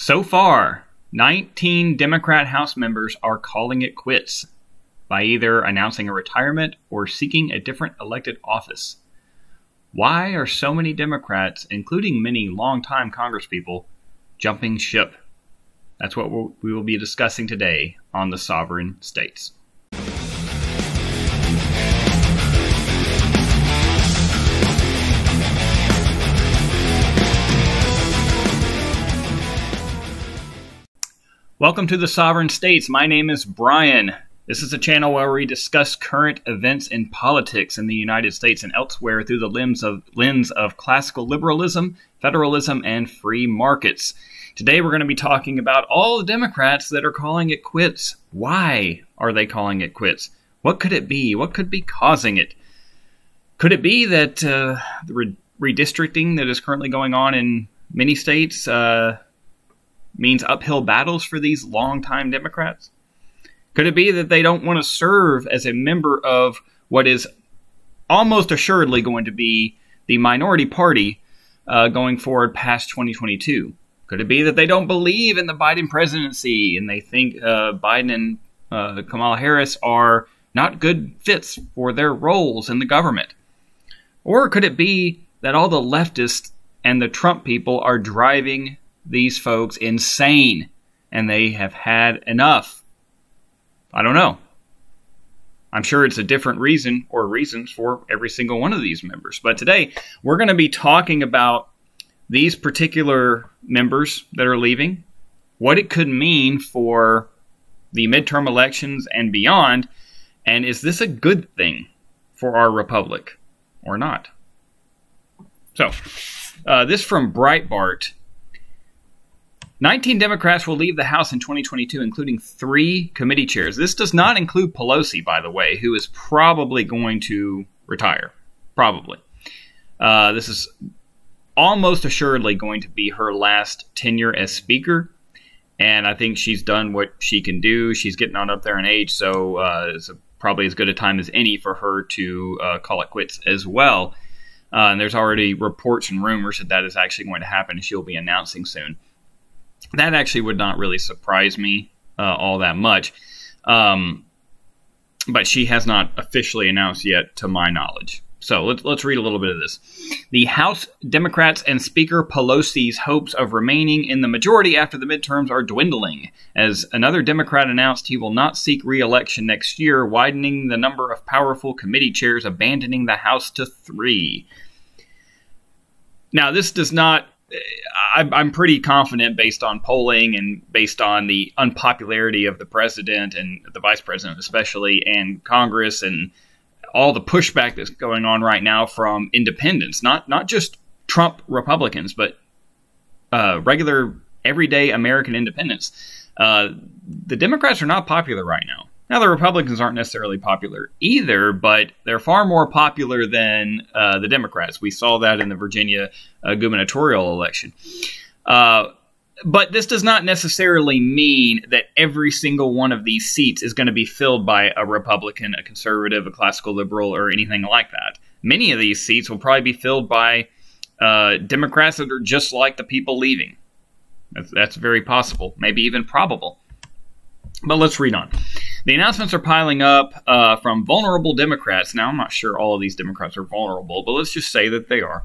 So far, 19 Democrat House members are calling it quits by either announcing a retirement or seeking a different elected office. Why are so many Democrats, including many longtime Congresspeople, jumping ship? That's what we will be discussing today on the Sovereign States. Welcome to the Sovereign States. My name is Brian. This is a channel where we discuss current events in politics in the United States and elsewhere through the lens of classical liberalism, federalism, and free markets. Today we're going to be talking about all the Democrats that are calling it quits. Why are they calling it quits? What could it be? What could be causing it? Could it be that the redistricting that is currently going on in many states means uphill battles for these longtime Democrats? Could it be that they don't want to serve as a member of what is almost assuredly going to be the minority party going forward past 2022? Could it be that they don't believe in the Biden presidency and they think Biden and Kamala Harris are not good fits for their roles in the government? Or could it be that all the leftists and the Trump people are driving these folks insane and they have had enough? I don't know. I'm sure it's a different reason or reasons for every single one of these members. But today we're going to be talking about these particular members that are leaving, what it could mean for the midterm elections and beyond, and is this a good thing for our republic or not? So, this from Breitbart. 19 Democrats will leave the House in 2022, including 3 committee chairs. This does not include Pelosi, by the way, who is probably going to retire. Probably. This is almost assuredly going to be her last tenure as Speaker. And I think she's done what she can do. She's getting on up there in age, so it's probably as good a time as any for her to call it quits as well. And there's already reports and rumors that that is actually going to happen, and she'll be announcing soon. That actually would not really surprise me all that much. But she has not officially announced yet, to my knowledge. So let's read a little bit of this. The House Democrats and Speaker Pelosi's hopes of remaining in the majority after the midterms are dwindling, as another Democrat announced he will not seek re-election next year, widening the number of powerful committee chairs, abandoning the House to 3. Now, this does not... I'm pretty confident, based on polling and based on the unpopularity of the president and the vice president especially, and Congress, and all the pushback that's going on right now from independents, not just Trump Republicans, but regular, everyday American independents. The Democrats are not popular right now. Now, the Republicans aren't necessarily popular either, but they're far more popular than the Democrats. We saw that in the Virginia gubernatorial election. But this does not necessarily mean that every single one of these seats is going to be filled by a Republican, a conservative, a classical liberal, or anything like that. Many of these seats will probably be filled by Democrats that are just like the people leaving. That's very possible, maybe even probable. But let's read on. The announcements are piling up from vulnerable Democrats. Now, I'm not sure all of these Democrats are vulnerable, but let's just say that they are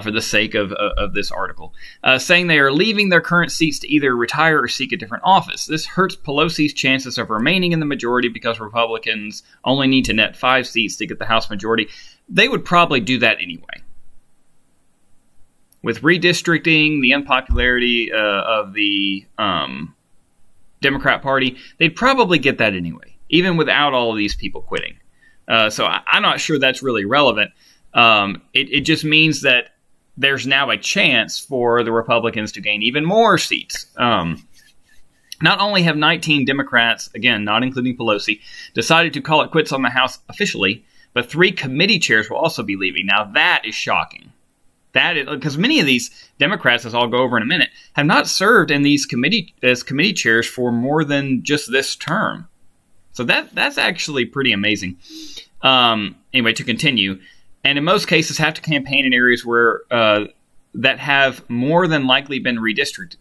for the sake of this article, saying they are leaving their current seats to either retire or seek a different office. This hurts Pelosi's chances of remaining in the majority because Republicans only need to net 5 seats to get the House majority. They would probably do that anyway. With redistricting, the unpopularity of the Democrat Party, they'd probably get that anyway, even without all of these people quitting. So I'm not sure that's really relevant. It just means that there's now a chance for the Republicans to gain even more seats. Not only have 19 Democrats, again, not including Pelosi, decided to call it quits on the House officially, but 3 committee chairs will also be leaving. Now, that is shocking. That is, because many of these Democrats, as I'll go over in a minute, have not served in these committee chairs for more than just this term. So that's actually pretty amazing. Anyway, to continue, and in most cases have to campaign in areas where that have more than likely been redistricted.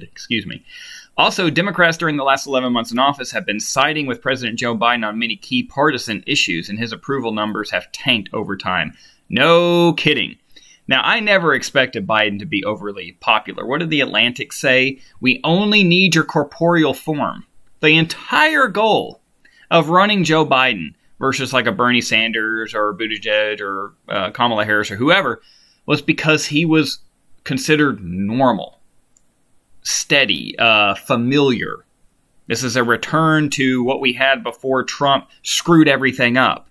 Excuse me. Also, Democrats during the last 11 months in office have been siding with President Joe Biden on many key partisan issues, and his approval numbers have tanked over time. No kidding. Now, I never expected Biden to be overly popular. What did The Atlantic say? We only need your corporeal form. The entire goal of running Joe Biden versus like a Bernie Sanders or Buttigieg or Kamala Harris or whoever was because he was considered normal, steady, familiar. This is a return to what we had before Trump screwed everything up.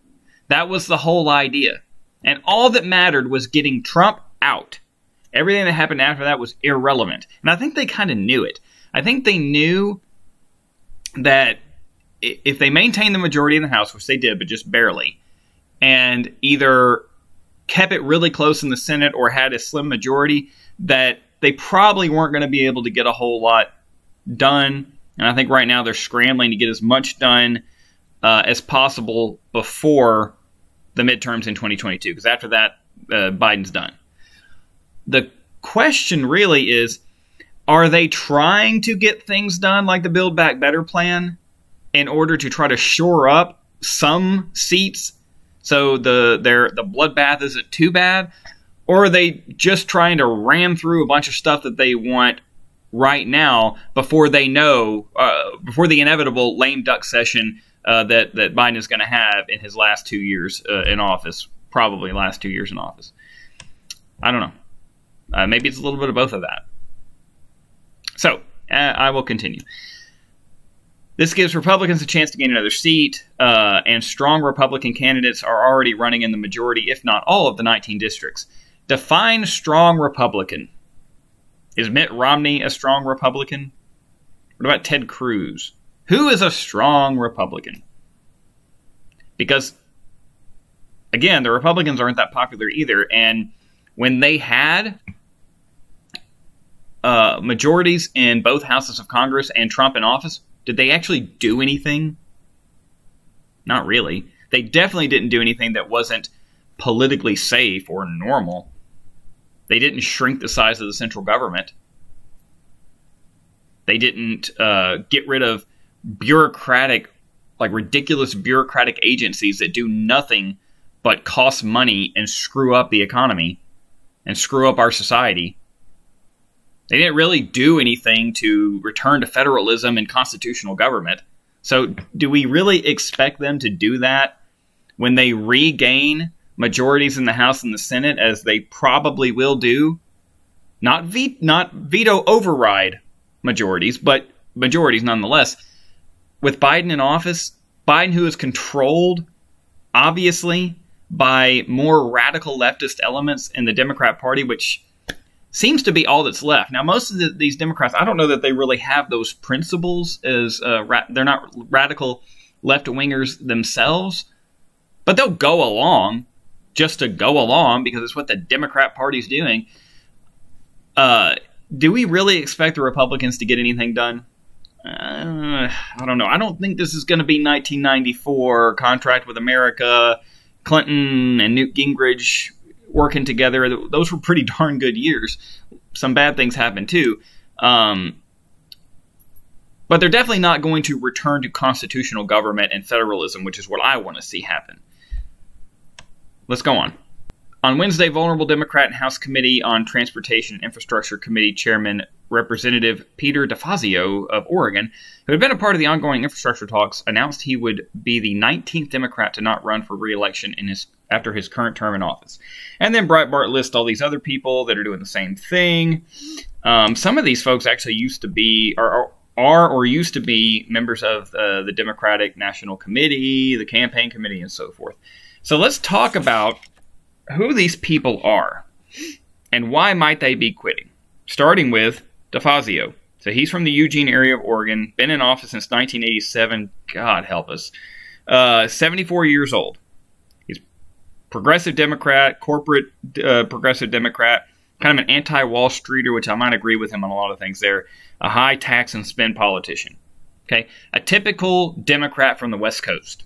That was the whole idea. And all that mattered was getting Trump out. Everything that happened after that was irrelevant. And I think they kind of knew it. I think they knew that if they maintained the majority in the House, which they did, but just barely, and either kept it really close in the Senate or had a slim majority, that they probably weren't going to be able to get a whole lot done. And I think right now they're scrambling to get as much done as possible before the midterms in 2022, because after that, Biden's done. The question really is, are they trying to get things done like the Build Back Better plan in order to try to shore up some seats so the bloodbath isn't too bad? Or are they just trying to ram through a bunch of stuff that they want right now before they know, before the inevitable lame duck session that Biden is going to have in his last 2 years in office, probably last 2 years in office? I don't know. Maybe it's a little bit of both of that. So, I will continue. This gives Republicans a chance to gain another seat, and strong Republican candidates are already running in the majority, if not all, of the 19 districts. Define strong Republican. Is Mitt Romney a strong Republican? What about Ted Cruz? Who is a strong Republican? Because, again, the Republicans aren't that popular either, and when they had majorities in both houses of Congress and Trump in office, did they actually do anything? Not really. They definitely didn't do anything that wasn't politically safe or normal. They didn't shrink the size of the central government. They didn't get rid of ridiculous bureaucratic agencies that do nothing but cost money and screw up the economy and screw up our society. They didn't really do anything to return to federalism and constitutional government. So do we really expect them to do that when they regain majorities in the House and the Senate, as they probably will do? Not veto override majorities, but majorities nonetheless. With Biden in office, Biden, who is controlled, obviously, by more radical leftist elements in the Democrat Party, which seems to be all that's left. Now, most of these Democrats, I don't know that they really have those principles, as they're not radical left-wingers themselves, but they'll go along just to go along because it's what the Democrat Party's doing. Do we really expect the Republicans to get anything done? I don't know. I don't think this is going to be 1994, Contract with America, Clinton and Newt Gingrich working together. Those were pretty darn good years. Some bad things happened too. But they're definitely not going to return to constitutional government and federalism, which is what I want to see happen. Let's go on. On Wednesday, vulnerable Democrat and House Committee on Transportation and Infrastructure Committee Chairman Representative Peter DeFazio of Oregon, who had been a part of the ongoing infrastructure talks, announced he would be the 19th Democrat to not run for re-election after his current term in office. And then Breitbart lists all these other people that are doing the same thing. Some of these folks actually used to be, or used to be members of the Democratic National Committee, the campaign committee, and so forth. So let's talk about who these people are and why might they be quitting. Starting with DeFazio. So he's from the Eugene area of Oregon, been in office since 1987. God help us. 74 years old. He's progressive Democrat, corporate progressive Democrat, kind of an anti-Wall Streeter, which I might agree with him on a lot of things there. A high tax and spend politician. Okay, a typical Democrat from the West Coast.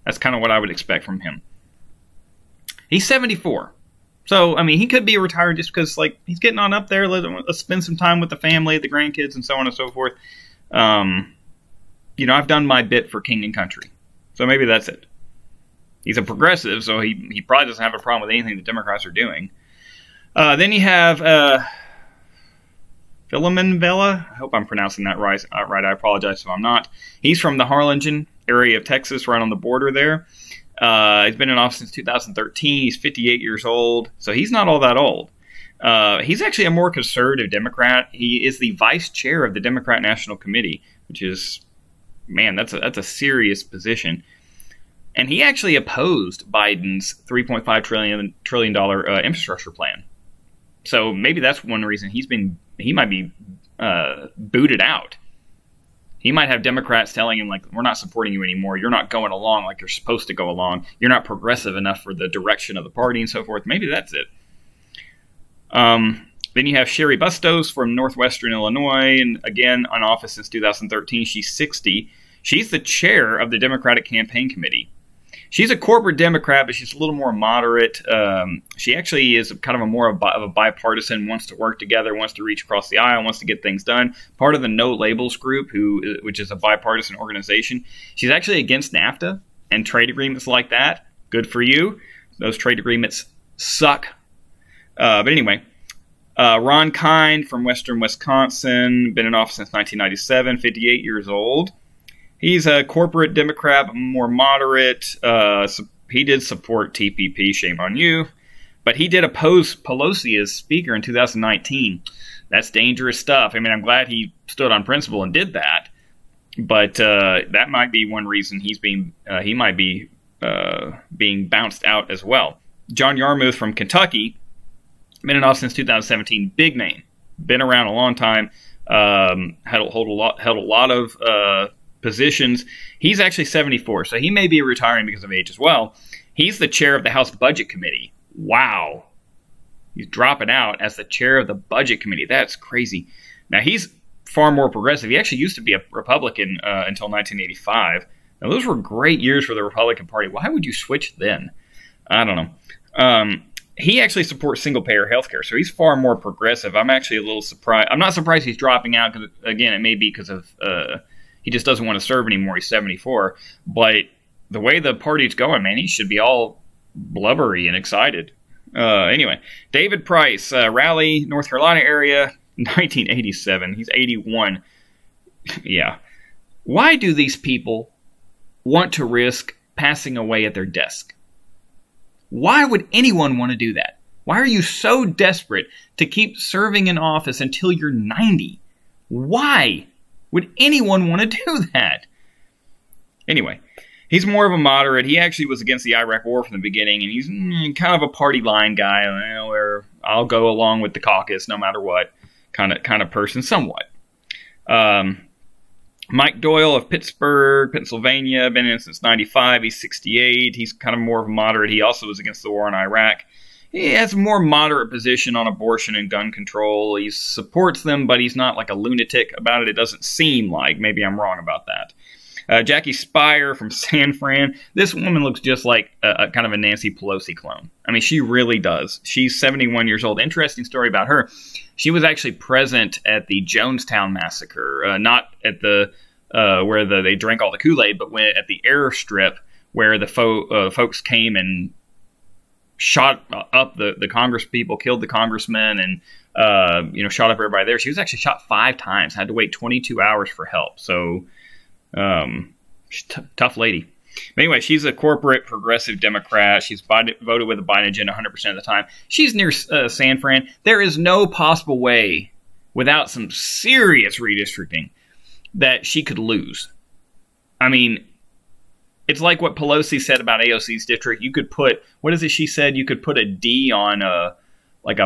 That's kind of what I would expect from him. He's 74. So, I mean, he could be retired just because, like, he's getting on up there. Let's spend some time with the family, the grandkids, and so on and so forth. You know, I've done my bit for king and country. So maybe that's it. He's a progressive, so he probably doesn't have a problem with anything the Democrats are doing. Then you have Philemon Vela. I hope I'm pronouncing that right. I apologize if I'm not. He's from the Harlingen area of Texas, right on the border there. He's been in office since 2013. He's 58 years old, so he's not all that old. He's actually a more conservative Democrat. He is the vice chair of the Democrat National Committee, which is, man, that's a serious position. And he actually opposed Biden's $3.5 trillion infrastructure plan. So maybe that's one reason he might be booted out. He might have Democrats telling him, like, we're not supporting you anymore. You're not going along like you're supposed to go along. You're not progressive enough for the direction of the party and so forth. Maybe that's it. Then you have Sherry Bustos from Northwestern Illinois, and again, on office since 2013. She's 60. She's the chair of the Democratic Campaign Committee. She's a corporate Democrat, but she's a little more moderate. She actually is kind of more of a bipartisan, wants to work together, wants to reach across the aisle, wants to get things done. Part of the No Labels group, which is a bipartisan organization. She's actually against NAFTA and trade agreements like that. Good for you. Those trade agreements suck. But anyway, Ron Kind from Western Wisconsin, been in office since 1997, 58 years old. He's a corporate Democrat, but more moderate. He did support TPP, shame on you. But he did oppose Pelosi as Speaker in 2019. That's dangerous stuff. I mean, I'm glad he stood on principle and did that. But that might be one reason he might be being bounced out as well. John Yarmouth from Kentucky, been in office since 2017. Big name. Been around a long time. Held a lot of positions. He's actually 74, so he may be retiring because of age as well. He's the chair of the House Budget Committee. Wow. He's dropping out as the chair of the Budget Committee. That's crazy. Now, he's far more progressive. He actually used to be a Republican until 1985. Now, those were great years for the Republican Party. Why would you switch then? I don't know. He actually supports single-payer health care, so he's far more progressive. I'm actually a little surprised. I'm not surprised he's dropping out because, again, it may be because of he just doesn't want to serve anymore. He's 74. But the way the party's going, man, he should be all blubbery and excited. Anyway, David Price, Raleigh, North Carolina area, 1987. He's 81. Yeah. Why do these people want to risk passing away at their desk? Why would anyone want to do that? Why are you so desperate to keep serving in office until you're 90? Why would anyone want to do that? Anyway, he's more of a moderate. He actually was against the Iraq War from the beginning, and he's kind of a party line guy, where I'll go along with the caucus no matter what kind of person, somewhat. Mike Doyle of Pittsburgh, Pennsylvania, been in since 95. He's 68. He's kind of more of a moderate. He also was against the war in Iraq. He has a more moderate position on abortion and gun control. He supports them, but he's not like a lunatic about it. It doesn't seem like. Maybe I'm wrong about that. Jackie Spire from San Fran. This woman looks just like a kind of a Nancy Pelosi clone. I mean, she really does. She's 71 years old. Interesting story about her. She was actually present at the Jonestown massacre, not at the where they drank all the Kool-Aid, but at the airstrip where the folks came and shot up the Congress people, killed the congressmen, and shot up everybody there. She was actually shot 5 times. Had to wait 22 hours for help. So, tough lady. But anyway, she's a corporate progressive Democrat. She's voted with the Biden agenda 100% of the time. She's near San Fran. There is no possible way, without some serious redistricting, that she could lose. I mean, it's like what Pelosi said about AOC's district. You could put, what is it she said? You could put a D on a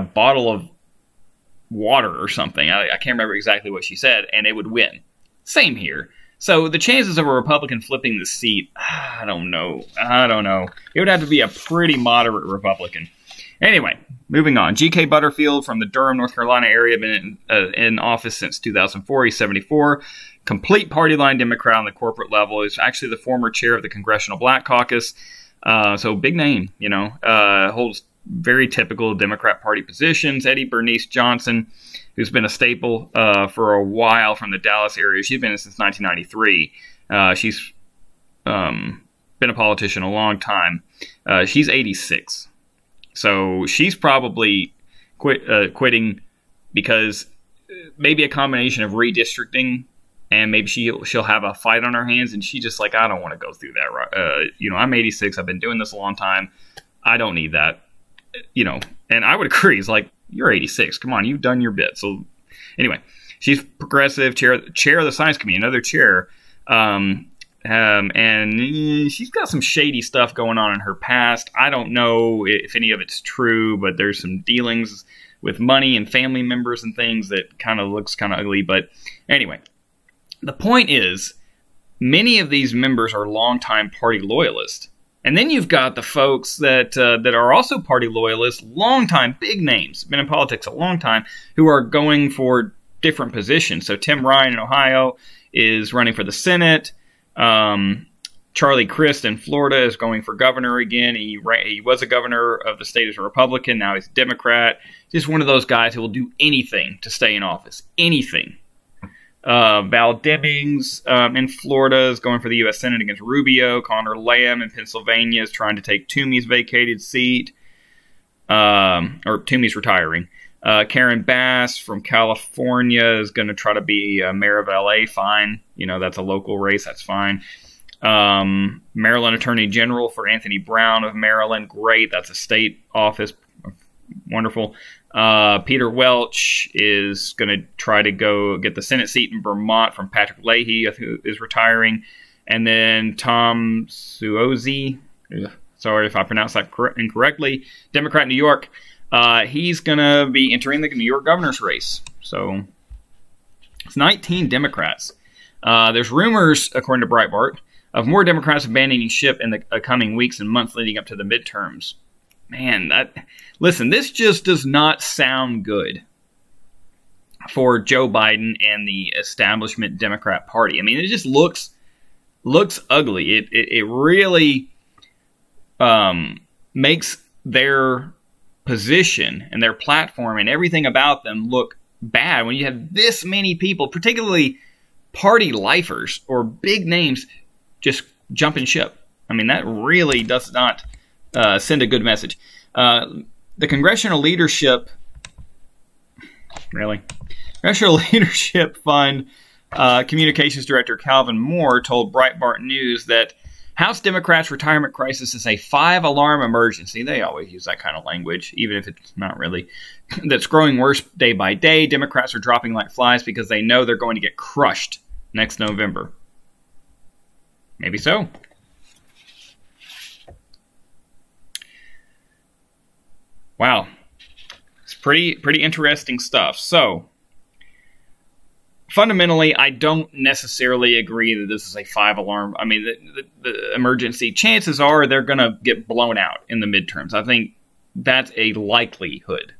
bottle of water or something. I can't remember exactly what she said, and it would win. Same here. So the chances of a Republican flipping the seat, I don't know. It would have to be a pretty moderate Republican. Anyway, moving on. G.K. Butterfield from the Durham, North Carolina area, been in office since 2004. He's 74. Complete party line Democrat on the corporate level. He's actually the former chair of the Congressional Black Caucus. So big name, holds very typical Democrat Party positions. Eddie Bernice Johnson, who's been a staple for a while from the Dallas area. She's been in since 1993. She's been a politician a long time. She's 86. So she's probably quitting because maybe a combination of redistricting, and maybe she'll have a fight on her hands, and she just like, I don't want to go through that. I'm 86. I've been doing this a long time. I don't need that. And I would agree. It's like, you're 86. Come on, you've done your bit. So anyway, she's progressive, chair of the science committee, another chair. And she's got some shady stuff going on in her past. I don't know if any of it's true, but there's some dealings with money and family members and things that kind of looks kind of ugly. But anyway, the point is, many of these members are longtime party loyalists. And then you've got the folks that are also party loyalists, longtime, big names, been in politics a long time, who are going for different positions. So Tim Ryan in Ohio is running for the Senate. Charlie Crist in Florida is going for governor again. He was a governor of the state as a Republican. Now he's a Democrat. Just one of those guys who will do anything to stay in office. Anything. Val Demings in Florida is going for the U.S. Senate against Rubio. Connor Lamb in Pennsylvania is trying to take Toomey's vacated seat. Or Toomey's retiring. Karen Bass from California is going to try to be mayor of L.A. Fine. That's a local race. That's fine. Maryland Attorney General for Anthony Brown of Maryland. Great. That's a state office. Wonderful. Peter Welch is going to try to go get the Senate seat in Vermont from Patrick Leahy, who is retiring. And then Tom Suozzi, sorry if I pronounced that incorrectly, Democrat in New York. He's going to be entering the New York governor's race. So it's 19 Democrats. There's rumors, according to Breitbart, of more Democrats abandoning ship in the coming weeks and months leading up to the midterms. Man, listen, this just does not sound good for Joe Biden and the establishment Democrat Party. I mean, it just looks ugly. It really makes their position and their platform and everything about them look bad when you have this many people, particularly party lifers or big names, just jumping ship. I mean, that really does not send a good message. The Congressional Leadership Fund Communications Director Calvin Moore told Breitbart News that House Democrats' retirement crisis is a 5-alarm emergency. They always use that kind of language, even if it's not really. That's growing worse day by day. Democrats are dropping like flies because they know they're going to get crushed next November. Maybe so. Wow. It's pretty interesting stuff. So, fundamentally, I don't necessarily agree that this is a 5-alarm. I mean, the emergency. Chances are they're going to get blown out in the midterms. I think that's a likelihood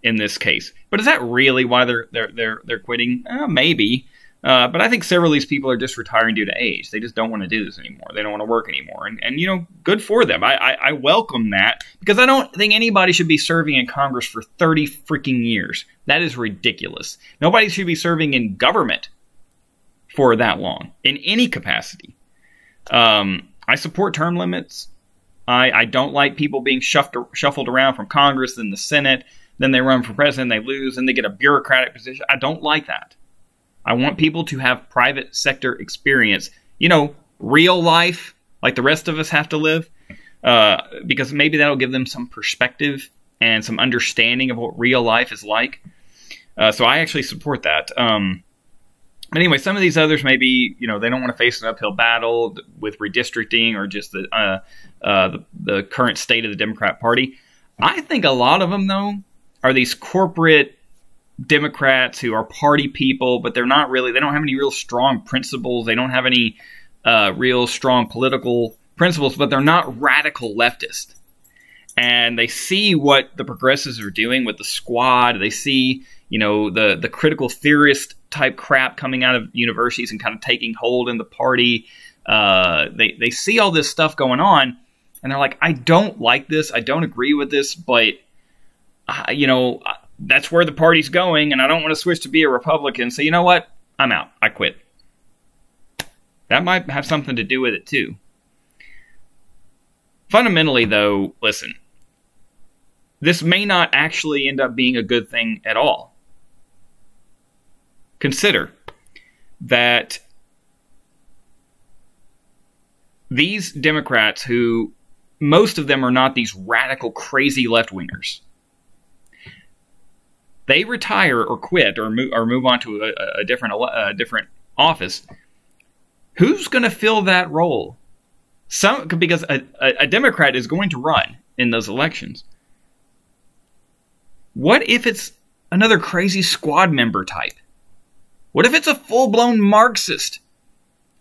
in this case. But is that really why they're quitting? Maybe. But I think several of these people are just retiring due to age. They just don't want to do this anymore. They don't want to work anymore. And good for them. I welcome that because I don't think anybody should be serving in Congress for 30 freaking years. That is ridiculous. Nobody should be serving in government for that long in any capacity. I support term limits. I don't like people being shuffled around from Congress and the Senate. Then they run for president, they lose, and they get a bureaucratic position. I don't like that. I want people to have private sector experience, real life, like the rest of us have to live, because maybe that'll give them some perspective and some understanding of what real life is like. So I actually support that. But anyway, some of these others maybe, they don't want to face an uphill battle with redistricting or just the current state of the Democrat Party. I think a lot of them, though, are these corporate Democrats who are party people, but they don't have any real strong principles. They don't have any real strong political principles, but they're not radical leftist. And they see what the progressives are doing with the squad. They see, the critical theorist type crap coming out of universities and kind of taking hold in the party. They see all this stuff going on, and they're like, I don't like this, I don't agree with this, but, that's where the party's going, and I don't want to switch to be a Republican, so you know what? I'm out. I quit. That might have something to do with it, too. Fundamentally, though, listen, this may not actually end up being a good thing at all. Consider that these Democrats, who most of them are not these radical, crazy left-wingers, they retire or quit or move on to a different office. Who's going to fill that role? Because a Democrat is going to run in those elections. What if it's another crazy squad member type? What if it's a full-blown Marxist?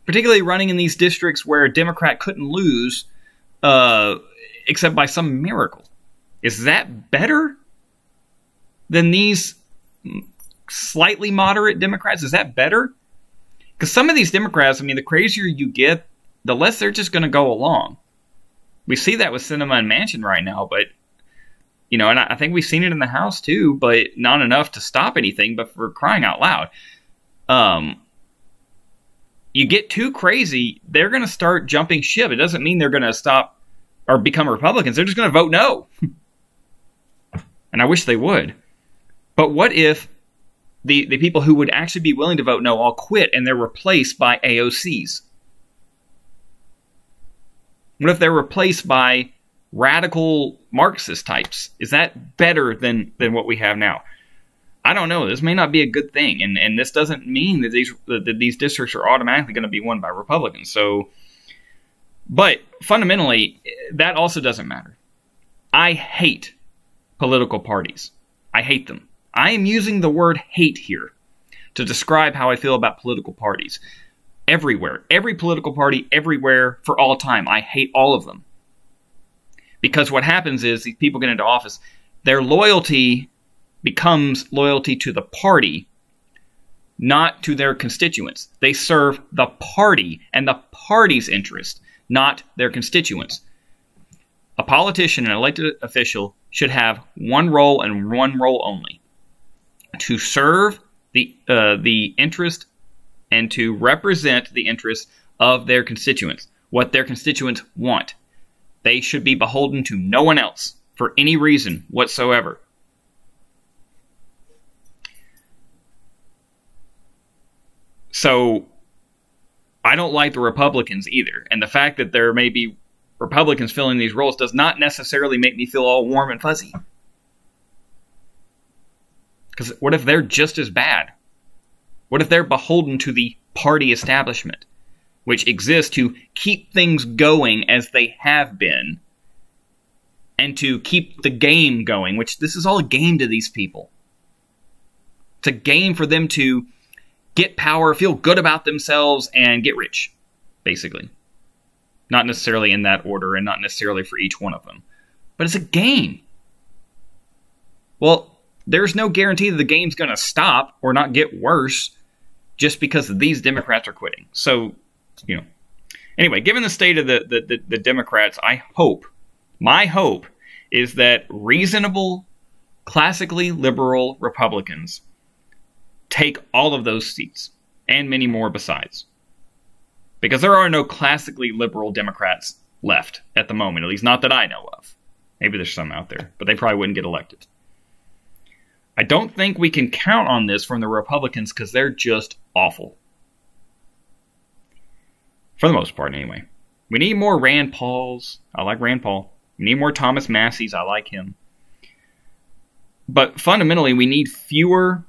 Particularly running in these districts where a Democrat couldn't lose except by some miracle. Is that better than these slightly moderate Democrats? Is that better? Because some of these Democrats, the crazier you get, the less they're just going to go along. We see that with Sinema and Manchin right now, but, and I think we've seen it in the House too, but not enough to stop anything, but for crying out loud. You get too crazy, they're going to start jumping ship. It doesn't mean they're going to stop or become Republicans. They're just going to vote no. And I wish they would. But what if the people who would actually be willing to vote no all quit and they're replaced by AOCs? What if they're replaced by radical Marxist types? Is that better than what we have now? I don't know. This may not be a good thing, and this doesn't mean that these districts are automatically going to be won by Republicans. But fundamentally, that also doesn't matter. I hate political parties. I hate them. I am using the word hate here to describe how I feel about political parties. Everywhere. Every political party, everywhere, for all time. I hate all of them. Because what happens is these people get into office, their loyalty becomes loyalty to the party, not to their constituents. They serve the party and the party's interest, not their constituents. A politician, an elected official, should have one role and one role only: to serve the interest and to represent the interests of their constituents, what their constituents want. They should be beholden to no one else for any reason whatsoever. So, I don't like the Republicans either. And the fact that there may be Republicans filling these roles does not necessarily make me feel all warm and fuzzy. Because what if they're just as bad? What if they're beholden to the party establishment, which exists to keep things going as they have been, and to keep the game going, which this is all a game to these people. It's a game for them to get power, feel good about themselves, and get rich, basically. Not necessarily in that order, and not necessarily for each one of them. But it's a game. Well, there's no guarantee that the game's going to stop or not get worse just because these Democrats are quitting. So, Anyway, given the state of the Democrats, my hope is that reasonable, classically liberal Republicans take all of those seats, and many more besides. Because there are no classically liberal Democrats left at the moment, at least not that I know of. Maybe there's some out there, but they probably wouldn't get elected. I don't think we can count on this from the Republicans because they're just awful. For the most part, anyway. We need more Rand Pauls. I like Rand Paul. We need more Thomas Massey's. I like him. But fundamentally, we need fewer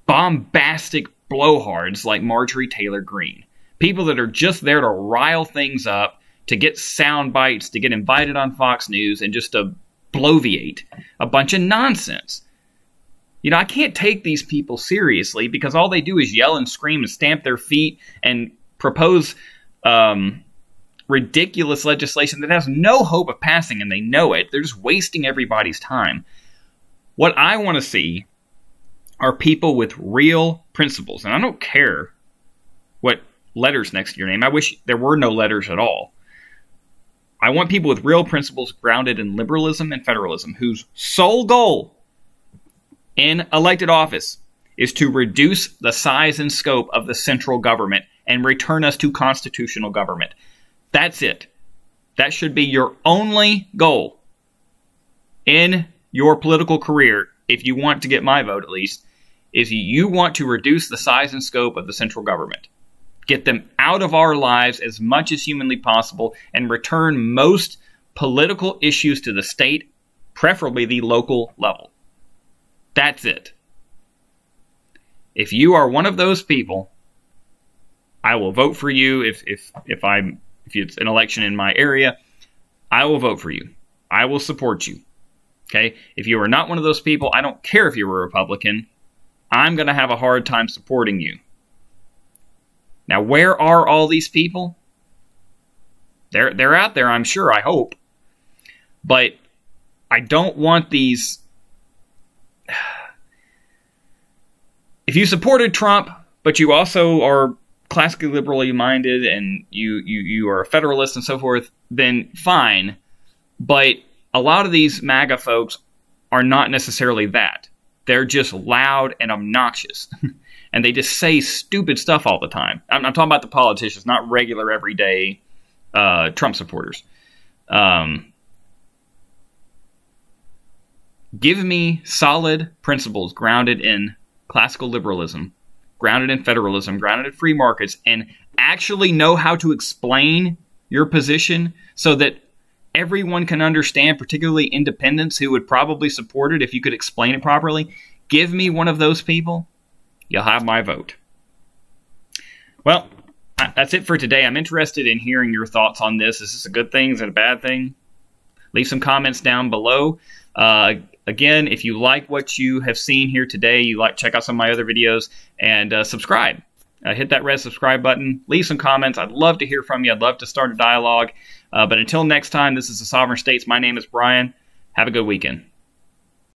bombastic blowhards like Marjorie Taylor Greene. People that are just there to rile things up, to get sound bites, to get invited on Fox News, and just to bloviate a bunch of nonsense. I can't take these people seriously because all they do is yell and scream and stamp their feet and propose ridiculous legislation that has no hope of passing, and they know it. They're just wasting everybody's time. What I want to see are people with real principles, and I don't care what letters next to your name. I wish there were no letters at all. I want people with real principles grounded in liberalism and federalism, whose sole goal in elected office is to reduce the size and scope of the central government and return us to constitutional government. That's it. That should be your only goal in your political career, if you want to get my vote at least, is you want to reduce the size and scope of the central government. Get them out of our lives as much as humanly possible and return most political issues to the state, preferably the local level. That's it. If you are one of those people, I will vote for you. If it's an election in my area, I will vote for you. I will support you. Okay? If you are not one of those people, I don't care if you're a Republican, I'm going to have a hard time supporting you. Now, where are all these people? They're out there, I'm sure, I hope. But I don't want these... If you supported Trump, but you also are classically liberally minded and you are a federalist and so forth, then fine. But a lot of these MAGA folks are not necessarily that. They're just loud and obnoxious. And they just say stupid stuff all the time. I'm talking about the politicians, not regular, everyday Trump supporters. Give me solid principles grounded in classical liberalism, grounded in federalism, grounded in free markets, and actually know how to explain your position so that everyone can understand, particularly independents who would probably support it if you could explain it properly. Give me one of those people. You'll have my vote. Well, that's it for today. I'm interested in hearing your thoughts on this. Is this a good thing? Is it a bad thing? Leave some comments down below. Again, if you like what you have seen here today, check out some of my other videos, and subscribe. Hit that red subscribe button. Leave some comments. I'd love to hear from you. I'd love to start a dialogue. But until next time, this is The Sovereign States. My name is Brian. Have a good weekend.